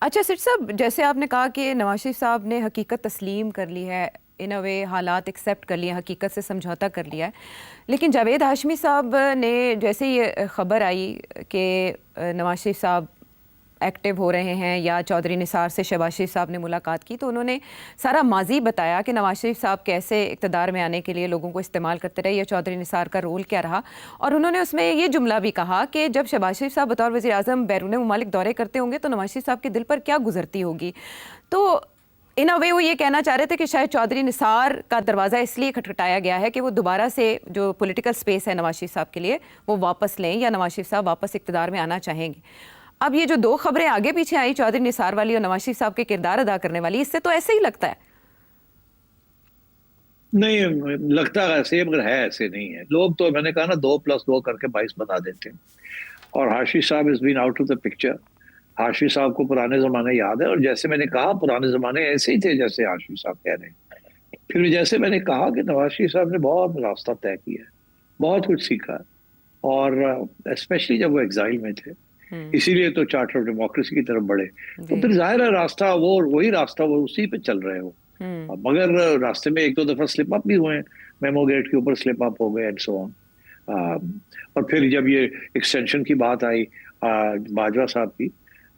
अच्छा सिर साहब, जैसे आपने कहा कि नवाज शरीफ साहब ने हकीकत तस्लीम कर ली है, इन अ वे हालात एक्सेप्ट कर लिए, हकीकत से समझौता कर लिया है। लेकिन जावेद हाशमी साहब ने जैसे ये ख़बर आई कि नवाज शरीफ साहब एक्टिव हो रहे हैं या चौधरी निसार से शहबाज शरीफ साहब ने मुलाकात की, तो उन्होंने सारा माजी बताया कि नवाज शरीफ साहब कैसे इक़्तिदार में आने के लिए लोगों को इस्तेमाल करते रहे या चौधरी निसार का रोल क्या रहा। और उन्होंने उसमें ये जुमला भी कहा कि जब शहबाज शरीफ साहब बतौर वज़ीर आज़म बैरून ममालिक दौरे करते होंगे तो नवाज शरीफ साहब के दिल पर क्या गुजरती होगी। तो इन अ वे वो ये कहना चाह रहे थे कि शायद चौधरी निसार का दरवाज़ा इसलिए खटखटाया गया है कि वो दोबारा से जो पॉलिटिकल स्पेस है नवाज शरीफ साहब के लिए वो वापस लें या नवाज शरीफ साहब वापस इक़्तिदार में आना चाहेंगे। अब ये जो दो खबरें आगे पीछे आई, चौधरी निसार वाली और नवाज शरीफ साहब के किरदार अदा करने वाली, इससे तो ऐसे ही लगता है। नहीं लगता ऐसे है, मगर है ऐसे नहीं है। लोग तो मैंने कहा ना 2+2 करके 22 बना देते हैं। और हाशिर साहब is been out of the picture. Hashir साहब को पुराने जमाने याद है, और जैसे मैंने कहा पुराने जमाने ऐसे ही थे जैसे हाशिर साहब कह रहे हैं। फिर जैसे मैंने कहा कि नवाज शरीफ साहब ने बहुत रास्ता तय किया है, बहुत कुछ सीखा है, और स्पेशली जब वो एग्जाइल में थे, इसीलिए तो चार्टर ऑफ डेमोक्रेसी की तरफ बढ़े। तो फिर जाहिर है रास्ता वो वही रास्ता वो उसी पे चल रहे हो। मगर रास्ते में एक दो दफा स्लिप अप भी हुए हैं, मेमो गेट के ऊपर स्लिप अप हो गए एंड सो ऑन। और फिर जब ये एक्सटेंशन की बात आई बाजवा साहब की,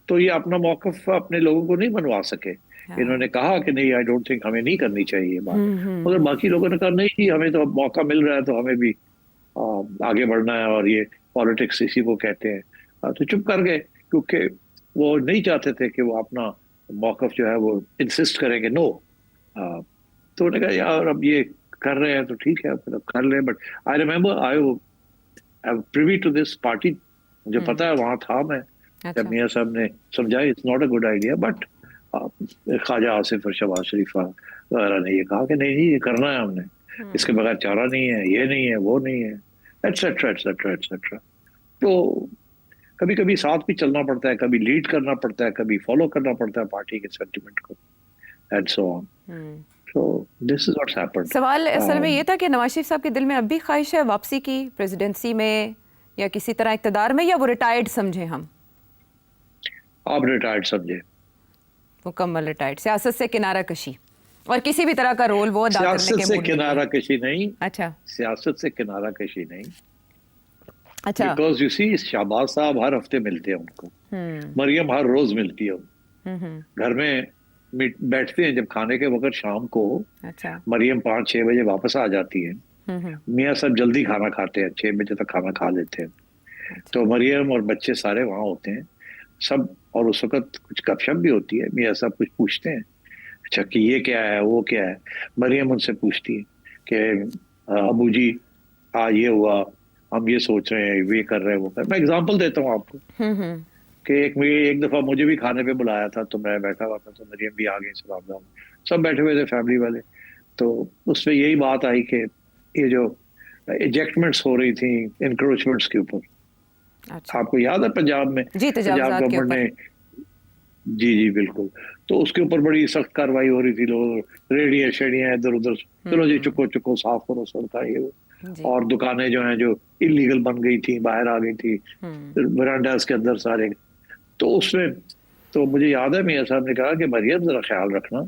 तो ये अपना मौकफ अपने लोगों को नहीं बनवा सके। इन्होंने कहा कि नहीं, आई डोंट थिंक, हमें नहीं करनी चाहिए ये बात। मगर बाकी लोगों ने कहा नहीं जी, हमें तो मौका मिल रहा है तो हमें भी आगे बढ़ना है, और ये पॉलिटिक्स इसी को कहते हैं। तो चुप कर गए, क्योंकि वो नहीं चाहते थे कि वो अपना मौकफ जो है वो इंसिस्ट करेंगे नो। तो उन्होंने कहा यार अब ये कर रहे हैं तो ठीक है, मतलब कर ले। But I remember I privy to this party, मुझे पता है वहां था मैं जब मियाँ साहब ने समझाया it's not a good idea. But Khawaja Asif और शहबाज शरीफ वगैरह ने ये कहा कि नहीं नहीं, ये करना है हमने, इसके बगैर चारा नहीं है, ये नहीं है, वो नहीं है, एटसेट्रा एटसेट्रा एटसेट्रा। तो कभी कभी साथ भी चलना पड़ता है, कभी लीड करना पड़ता है, कभी फॉलो करना पड़ता है पार्टी के सेंटिमेंट को, and so on. So this is what's happened. सवाल असल में ये था कि नवाज शरीफ साहब के दिल में अब भी ख्वाहिश है वापसी की प्रेसिडेंसी में या किसी तरह इक़्तिदार में, या वो रिटायर्ड समझे हम? आप रिटायर्ड समझे, मुकम्मल रिटायर्ड, सियासत से किनारा कशी और किसी भी तरह का रोल वो अदा करने सियासत के से मूड में नहीं किनारा है। कशी नहीं। अच्छा सियासत से किनारा कशी नहीं, अच्छा। बिकॉज यू सी शहबाज साहब हर हफ्ते मिलते हैं उनको, मरियम हर रोज मिलती है उनको। घर में बैठते हैं जब खाने के वक्त शाम को। अच्छा। मरियम 5-6 बजे वापस आ जाती है। मियाँ सब जल्दी खाना खाते हैं, 6 बजे तक खाना खा लेते हैं। अच्छा। तो मरियम और बच्चे सारे वहां होते हैं सब, और उस वक्त कुछ गपशप भी होती है। मियाँ सब कुछ पूछते हैं, अच्छा कि ये क्या है, वो क्या है। मरियम उनसे पूछती है कि अबू जी आज ये हुआ, हम ये सोच रहे हैं, ये कर रहे हैं, वो कर। मैं एग्जांपल देता हूँ आपको कि एक दफा मुझे भी खाने पे बुलाया था, तो मैं बैठा हुआ था, तो मरियम भी आ गई, सलाम, सब बैठे हुए थे फैमिली वाले। तो उसमें यही बात आई कि ये जो इजेक्टमेंट्स हो रही थी इंक्रोचमेंट्स के ऊपर। अच्छा। आपको याद है पंजाब में, जी, पंजाब तजावुज़ात के गवर्नमेंट ऊपर। ने, जी जी बिल्कुल, तो उसके ऊपर बड़ी सख्त कार्रवाई हो रही थी। लोग रेडियां शेडियां इधर उधर, चलो जी चुको चुको साफ करो सड़का ये वो। जी। और दुकानें जो हैं जो इलीगल बन गई थी, बाहर आ गई थी वरांडास के अंदर सारे। तो उसमें तो मुझे याद है मियाँ साहब ने कहा कि मरियम जरा ख्याल रखना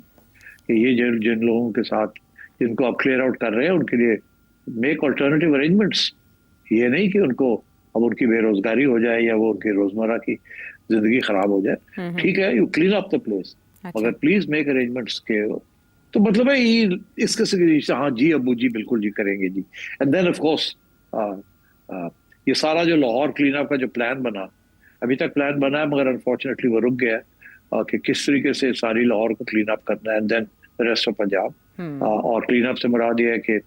कि ये जिन जिन लोगों के साथ जिनको आप क्लियर आउट कर रहे हैं उनके लिए मेक ऑल्टरनेटिव अरेंजमेंट्स। ये नहीं कि उनको अब उनकी बेरोजगारी हो जाए या वो उनकी रोजमर्रा की जिंदगी खराब हो जाए। ठीक है, you clean up the place, अच्छा। मगर प्लीज मेक अरेंजमेंट्स के। तो मतलब है ये इस किस्म की, हाँ जी अबू जी बिल्कुल जी करेंगे जी। एंड देन ऑफ कोर्स ये सारा जो लाहौर क्लीन अप का जो प्लान बना, अभी तक प्लान बना है मगर अनफॉर्चुनेटली वो रुक गया कि किस तरीके से सारी लाहौर को क्लीन अप करना है, and then the rest of Punjab. और क्लीन अप से मुराद ये है कि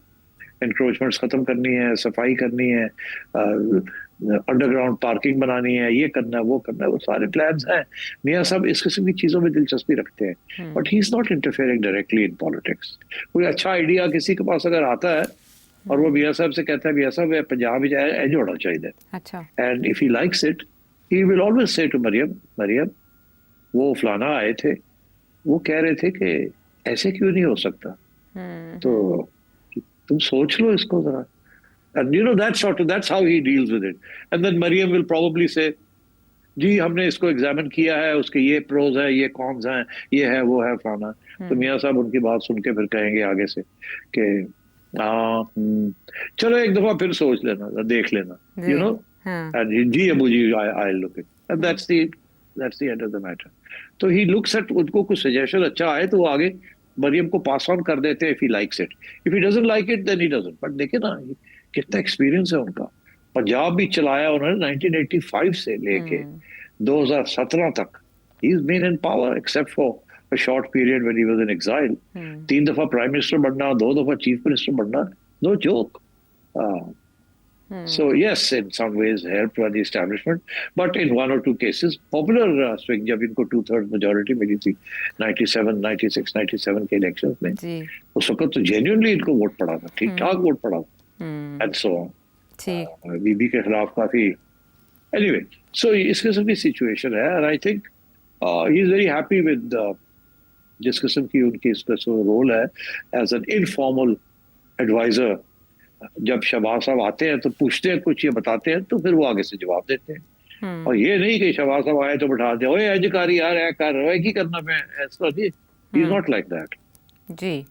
इंक्रोचमेंट्स खत्म करनी है, सफाई करनी है, अंडरग्राउंड पार्किंग बनानी है, ये करना है, वो करना है, वो सारे प्लान्स हैं। मियाँ साहब इस किस्म की चीजों में दिलचस्पी रखते हैं, but he is not interfering directly in politics. कोई अच्छा आइडिया किसी के पास अगर आता है और वो मियाँ साहब से कहता है मियाँ साहब पंजाब एज होना चाहिए, अच्छा। And if he likes it he will always say to Maryam, Maryam वो फलाना आए थे, वो कह रहे थे कि ऐसे क्यों नहीं हो सकता, तो तुम सोच लो इसको जरा। And that's how he deals with it. And then Mariam will probably say, जी हमने इसको एग्जामिन किया है, उसके ये प्रोज है, ये कॉन्स हैं, ये है वो है फलाना। तो मियाँ साहब उनकी बात सुन के फिर कहेंगे आगे से कि हाँ चलो एक दफा फिर सोच लेना, देख लेना, यू जी। नो। हाँ। जी Abu ji, I look it, that's the end of the matter. तो ही लुक्स एट, उनको कुछ सजेशन अच्छा आए तो वो आगे मरियम को पास ऑन कर देते हैं, if he likes it. If he doesn't like it then he doesn't. But देखिए ना कितना एक्सपीरियंस है उनका। पंजाब भी चलाया उन्होंने 1985 से लेके 2017 तक। He is been in power except for a short period when he was in exile. 3 दफा प्राइम मिनिस्टर बनना, 2 दफा चीफ मिनिस्टर बनना, no joke. So yes, in some ways helped by the establishment, but in one or two cases, popular swing, जब इनको 2/3 majority मिली थी 97, 96, 97 के election में, जी। उस वक्त तो genuinely इनको वोट पड़ा था, ठीक ठाक वोट पड़ा था, and so on. ठीक। बीबी के खिलाफ काफी, anyway, so इस किस्म की सिचुएशन है, and I think he is very happy with जिस किस्म की उनकी इसका रोल है एज एन इनफॉर्मल एडवाइजर। जब शहबाज साहब आते हैं तो पूछते हैं कुछ, ये बताते हैं, तो फिर वो आगे से जवाब देते हैं। और ये नहीं कि शहबाज साहब आए तो बैठा दे, ओए अधिकारी यार ऐ कर, ओए की करना, मैं ऐसा नहीं, he is not like that. जी।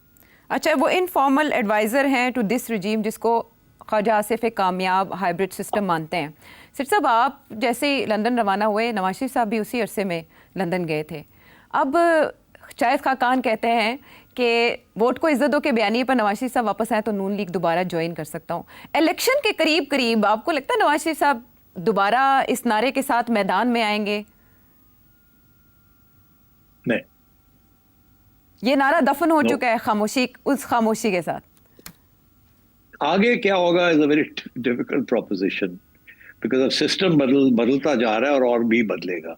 अच्छा, वो इनफॉर्मल एडवाइज़र हैं टू दिस रजीम, जिसको ख्वाजा आसिफ एक कामयाब हाइब्रिड सिस्टम मानते हैं। सिर साहब, आप जैसे लंदन रवाना हुए, नवाज शरीफ साहब भी उसी अरसे में लंदन गए थे। अब शायद खाकान कहते हैं कि वोट को इज्जत दो के बयानी पर नवाज शरीफ साहब वापस आए तो नून लीग दोबारा ज्वाइन कर सकता हूँ। इलेक्शन के करीब करीब आपको लगता है नवाज शरीफ साहब दोबारा इस नारे के साथ मैदान में आएंगे? नहीं, ये नारा दफन हो चुका है खामोशी, उस खामोशी के साथ। आगे क्या होगा is a very difficult proposition, because अब सिस्टम बदलता जा रहा है और भी बदलेगा।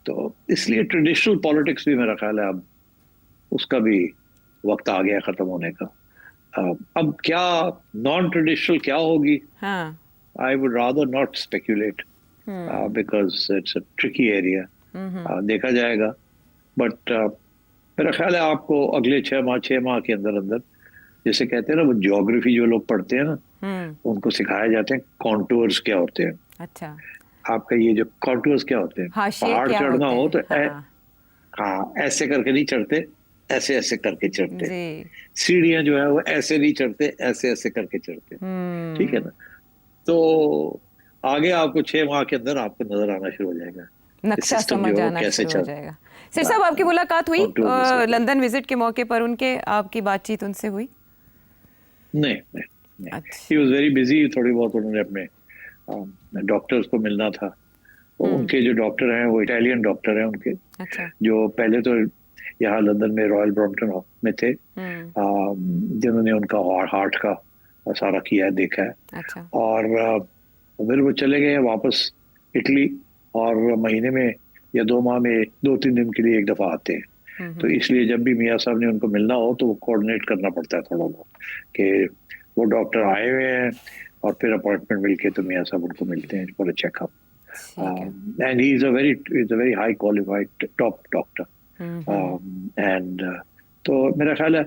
तो इसलिए ट्रेडिशनल पॉलिटिक्स भी मेरा ख्याल है अब उसका भी वक्त आ गया खत्म होने का। अब क्या नॉन ट्रेडिशनल क्या होगी, I would rather not speculate because it's a tricky area, देखा जाएगा। बट मेरा ख्याल है आपको अगले 6 माह के अंदर अंदर, जैसे कहते हैं ना वो ज्योग्राफी जो लोग पढ़ते हैं ना, उनको सिखाए जाते हैं कॉन्टूर्स क्या होते हैं। अच्छा। आपका ये जो कॉन्टूर्स क्या होते हैं, पहाड़ चढ़ना हो तो हाँ ऐसे करके नहीं चढ़ते, ऐसे ऐसे करके चढ़ते। सीढ़ियां जो है वो ऐसे नहीं चढ़ते, ऐसे ऐसे करके चढ़ते। ठीक है ना। तो आगे आपको 6 माह के अंदर आपको नजर आना शुरू हो जाएगा, नक्शा समझ आना शुरू हो जाएगा। सिर साहब, आपकी मुलाकात हुई लंदन विजिट के मौके पर उनके, आपकी बातचीत उनसे हुई? नहीं। ही वाज वेरी बिजी, थोड़ी बहुत उन्होंने अपने डॉक्टर्स को मिलना था। उनके जो डॉक्टर हैं वो इटालियन डॉक्टर हैं उनके। अच्छा। जो पहले तो यहाँ लंदन में रॉयल ब्रॉम्पटन में थे, जिन्होंने उनका हार्ट का सारा किया देखा है। अच्छा। और फिर वो चले गए वापस इटली, और महीने में या 2 माह में 2-3 दिन के लिए एक दफा आते हैं। तो इसलिए जब भी मियाँ साहब ने उनको मिलना हो तो वो कोऑर्डिनेट करना पड़ता है थोड़ा बहुत, कि वो डॉक्टर आए हुए हैं और फिर अपॉइंटमेंट मिलके तो मियाँ साहब उनको मिलते हैं for a checkup. And he is a very high qualified top doctor. And तो मेरा ख्याल है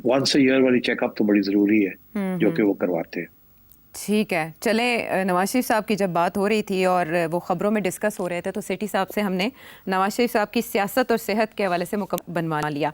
वंस अ ईयर वाली चेकअप तो बड़ी जरूरी है जो कि वो करवाते हैं। ठीक है, चले नवाज शरीफ साहब की जब बात हो रही थी और वो ख़बरों में डिस्कस हो रहे थे, तो सेठी साहब से हमने नवाज शरीफ साहब की सियासत और सेहत के हवाले से बनवा लिया।